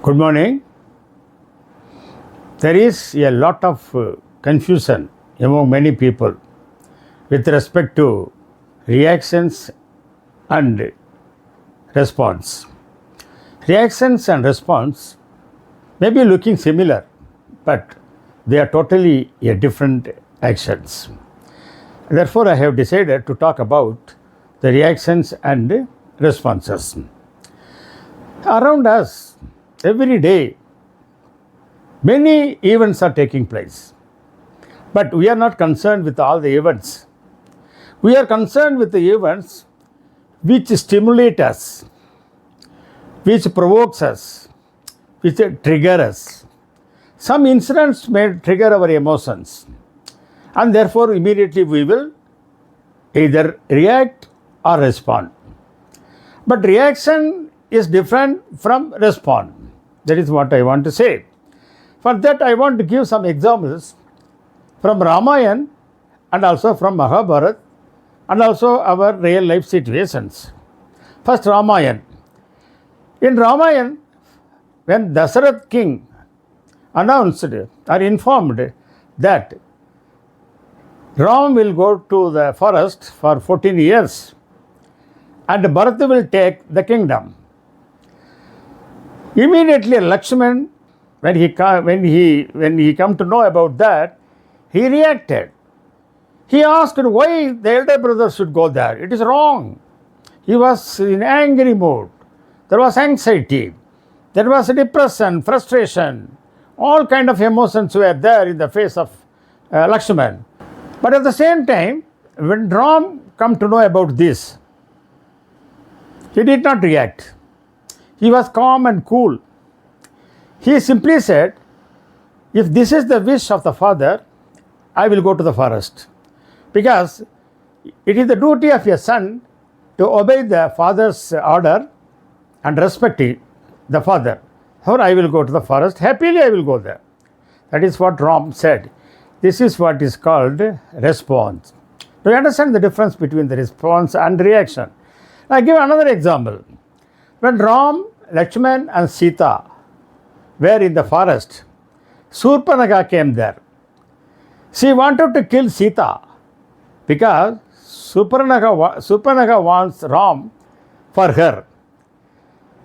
Good morning. There is a lot of confusion among many people with respect to reactions and response. Reactions and response may be looking similar, but they are totally different actions. Therefore, I have decided to talk about the reactions and responses. Around us, every day, many events are taking place. But we are not concerned with all the events. We are concerned with the events which stimulate us, which provokes us, which trigger us. Some incidents may trigger our emotions, and therefore immediately we will either react or respond. But reaction is different from respond. That is what I want to say. For that, I want to give some examples from Ramayana and also from Mahabharata and also our real life situations. First, Ramayana. In Ramayana, when Dasarath king announced or informed that Ram will go to the forest for 14 years and Bharata will take the kingdom. Immediately Lakshman, when he come to know about that, he reacted. He asked why the elder brother should go there. It is wrong. He was in angry mood. There was anxiety. There was depression, frustration. All kind of emotions were there in the face of Lakshman. But at the same time, when Ram come to know about this, he did not react. He was calm and cool. He simply said, if this is the wish of the father, I will go to the forest. Because it is the duty of a son to obey the father's order and respect the father. Or I will go to the forest. Happily I will go there. That is what Ram said. This is what is called response. Do you understand the difference between the response and reaction? I give another example. When Ram, Lakshman and Sita were in the forest, Surpanakha came there. She wanted to kill Sita because Surpanakha wants Ram for her.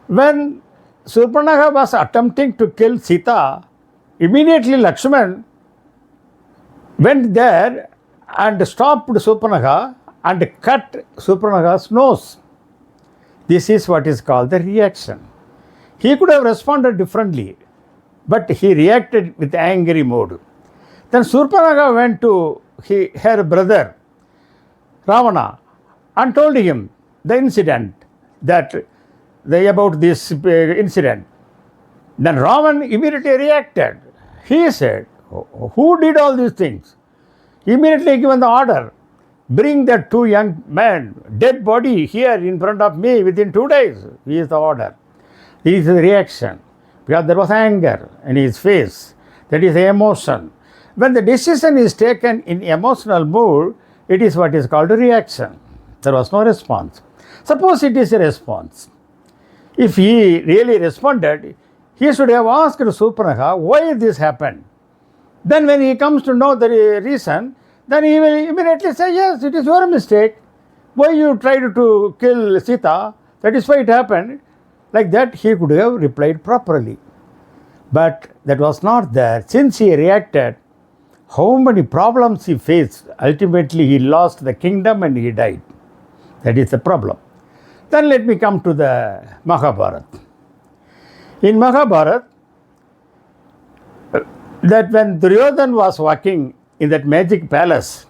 When Surpanakha was attempting to kill Sita, immediately Lakshman went there and stopped Surpanakha and cut Surpanakha's nose. This is what is called the reaction. He could have responded differently, but he reacted with angry mood. Then Surpanakha went to her brother Ravana and told him the incident about this incident. Then Ravan immediately reacted. He said, who did all these things? Immediately given the order, bring the two young men, dead body here in front of me within 2 days. He is the order. This is the reaction. Because there was anger in his face. That is the emotion. When the decision is taken in emotional mood, it is what is called a reaction. There was no response. Suppose it is a response. If he really responded, he should have asked Surpanakha why this happened. Then when he comes to know the reason, then he will immediately say, yes, it is your mistake. Why you tried to kill Sita? That is why it happened. Like that, he could have replied properly. But that was not there. Since he reacted, how many problems he faced. Ultimately, he lost the kingdom and he died. That is the problem. Then let me come to the Mahabharata. In Mahabharata, that when Duryodhana was walking in that magic palace,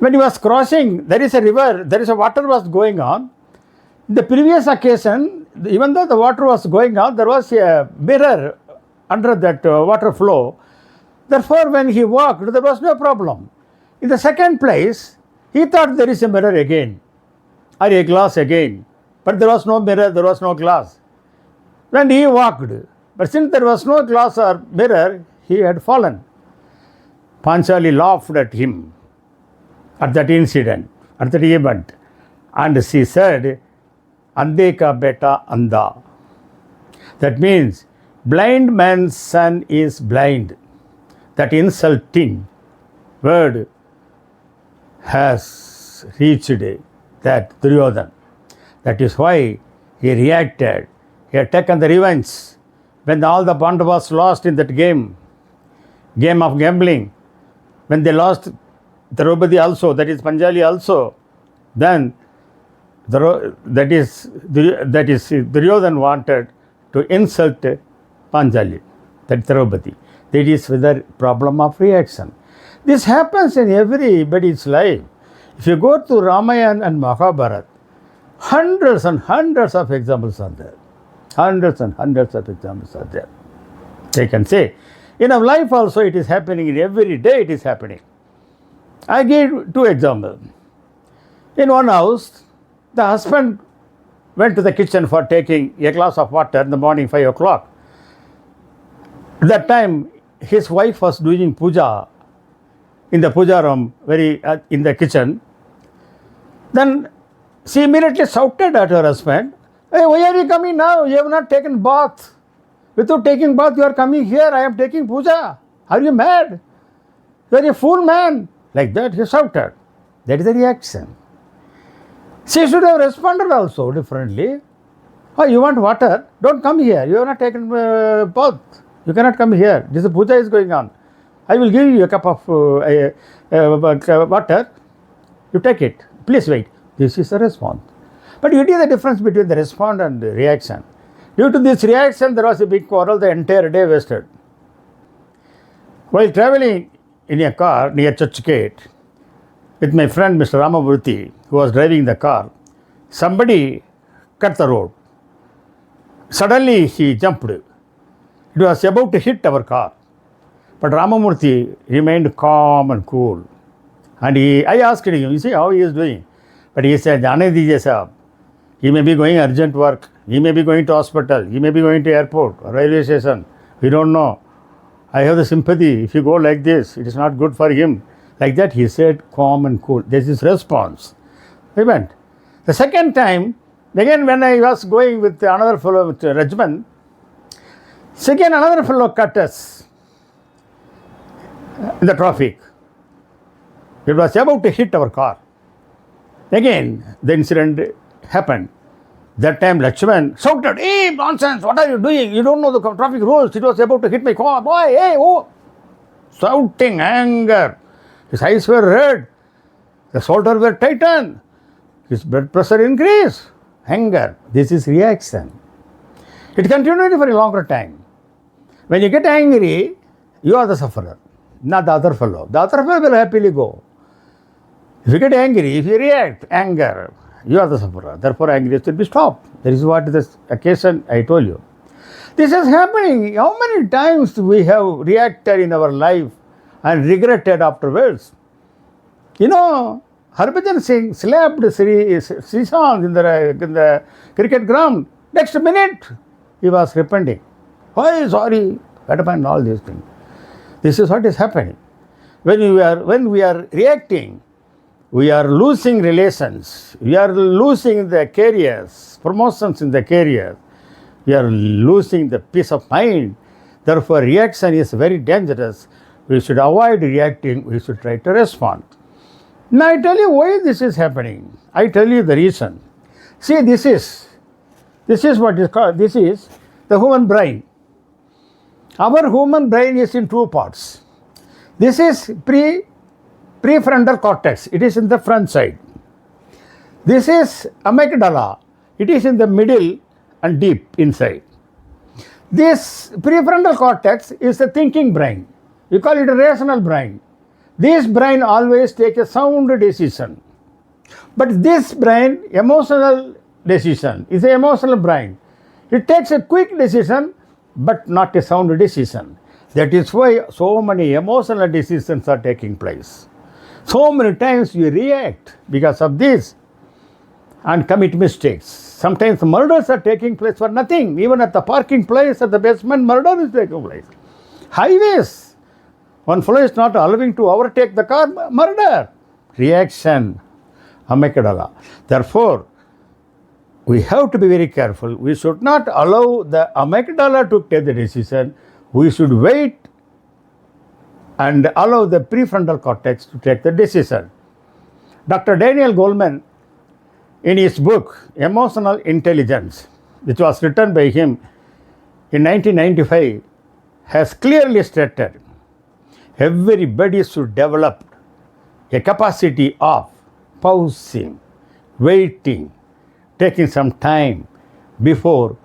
when he was crossing, there is a river, there is a water was going on. The previous occasion, even though the water was going on, there was a mirror under that water flow. Therefore, when he walked, there was no problem. In the second place, he thought there is a mirror again, or a glass again. But there was no mirror, there was no glass. When he walked, but since there was no glass or mirror, he had fallen. Panchali laughed at him at that incident, at that event. And she said, Ande ka beta anda. That means blind man's son is blind. That insulting word has reached that Duryodhana. That is why he reacted. He had taken the revenge when all the Pandavas lost in that game of gambling. When they lost Draupadi also, that is Panjali also, then that is Duryodhana wanted to insult Panjali, that Draupadi. That is the problem of reaction. This happens in everybody's life. If you go to Ramayana and Mahabharata, hundreds and hundreds of examples are there. Hundreds and hundreds of examples are there. They can say, in our life also it is happening, in every day it is happening. I give two examples. In one house, the husband went to the kitchen for taking a glass of water in the morning, 5 o'clock. At that time, his wife was doing puja in the puja room, in the kitchen. Then she immediately shouted at her husband, "Hey, why are you coming now? You have not taken bath. Without taking bath, you are coming here. I am taking puja. Are you mad? You are a fool man." Like that, he shouted. That is the reaction. She should have responded also differently. "Oh, you want water? Don't come here. You have not taken bath. You cannot come here. This puja is going on. I will give you a cup of water. You take it. Please wait." This is the response. But you see the difference between the response and the reaction. Due to this reaction, there was a big quarrel. The entire day wasted. While traveling in a car near Churchgate with my friend Mr. Ramamurthy, who was driving the car, somebody cut the road. Suddenly he jumped. It was about to hit our car. But Ramamurthy remained calm and cool. And I asked him, you see how he is doing? But he said, "Jane dijiye sahab, he may be going urgent work, he may be going to hospital, he may be going to airport or railway station. We don't know. I have the sympathy. If you go like this, it is not good for him." Like that, he said, calm and cool. This is response. We went. The second time, again when I was going with another fellow, with Rajman, again another fellow cut us in the traffic. It was about to hit our car. Again, the incident happened. That time, Lakshman shouted, "Hey, nonsense, what are you doing? You don't know the traffic rules. It was about to hit my car. Boy, hey, oh." Shouting, anger. His eyes were red. The shoulders were tightened. His blood pressure increased. Anger. This is reaction. It continued for a longer time. When you get angry, you are the sufferer, not the other fellow. The other fellow will happily go. If you get angry, if you react, anger, you are the sufferer. Therefore, anger should be stopped. That is what this occasion I told you. This is happening. How many times we have reacted in our life and regretted afterwards? You know, Harbhajan Singh slapped Srishant in the cricket ground. Next minute, he was repenting. "Why, sorry, what happened?" All these things. This is what is happening. When we are reacting, we are losing relations. We are losing the careers, promotions in the career. We are losing the peace of mind. Therefore, reaction is very dangerous. We should avoid reacting. We should try to respond. Now, I tell you why this is happening. I tell you the reason. See, this is what is called, this is the human brain. Our human brain is in two parts. This is prefrontal cortex. It is in the front side. This is amygdala. It is in the middle and deep inside. This prefrontal cortex is the thinking brain. We call it a rational brain. This brain always takes a sound decision. But this brain, emotional decision, is an emotional brain. It takes a quick decision, but not a sound decision. That is why so many emotional decisions are taking place. So many times we react because of this and commit mistakes. Sometimes murders are taking place for nothing. Even at the parking place, at the basement, murder is taking place. Highways, one fellow is not allowing to overtake the car, murder. Reaction, amygdala. Therefore, we have to be very careful. We should not allow the amygdala to take the decision. We should wait and allow the prefrontal cortex to take the decision. Dr. Daniel Goleman, in his book Emotional Intelligence, which was written by him in 1995, has clearly stated everybody should develop a capacity of pausing, waiting, taking some time before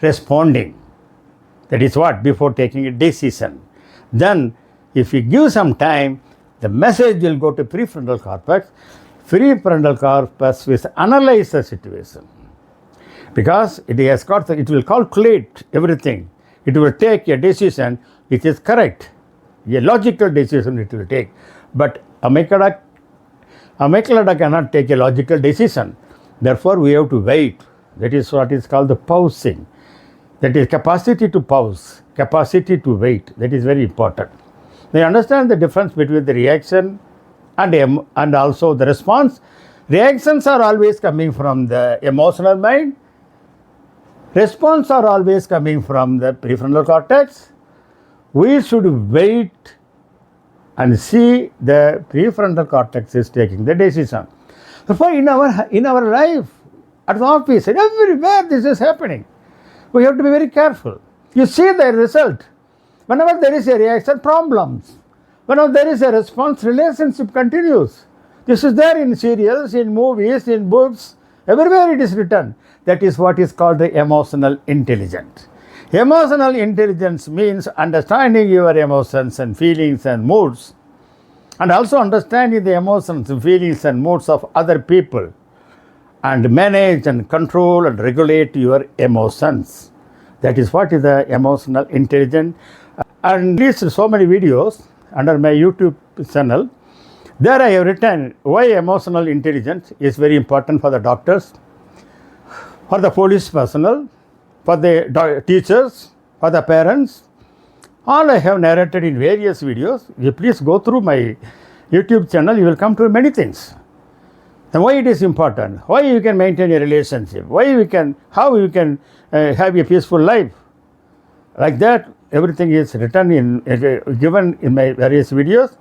responding. That is what? Before taking a decision. Then, if you give some time, the message will go to prefrontal cortex. Prefrontal cortex will analyze the situation. Because it will calculate everything. It will take a decision which is correct. A logical decision it will take. But amygdala cannot take a logical decision. Therefore, we have to wait. That is what is called the pausing. That is capacity to pause, capacity to wait. That is very important. They understand the difference between the reaction and also the response. Reactions are always coming from the emotional mind. Response are always coming from the prefrontal cortex. We should wait and see the prefrontal cortex is taking the decision. Therefore, in our life, at the office, and everywhere this is happening, we have to be very careful. You see the result. Whenever there is a reaction, problems. Whenever there is a response, relationship continues. This is there in serials, in movies, in books, everywhere it is written. That is what is called the emotional intelligence. Emotional intelligence means understanding your emotions and feelings and moods, and also understanding the emotions and feelings and moods of other people, and manage and control and regulate your emotions. That is what is the emotional intelligence. And released so many videos under my YouTube channel. There I have written why emotional intelligence is very important for the doctors, for the police personnel, for the teachers, for the parents. All I have narrated in various videos. You please go through my YouTube channel, you will come to many things. And why it is important, why you can maintain a relationship, how you can have a peaceful life. Like that, everything is written given in my various videos.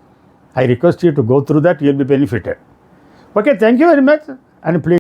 I request you to go through that, you will be benefited. Okay, thank you very much, and please.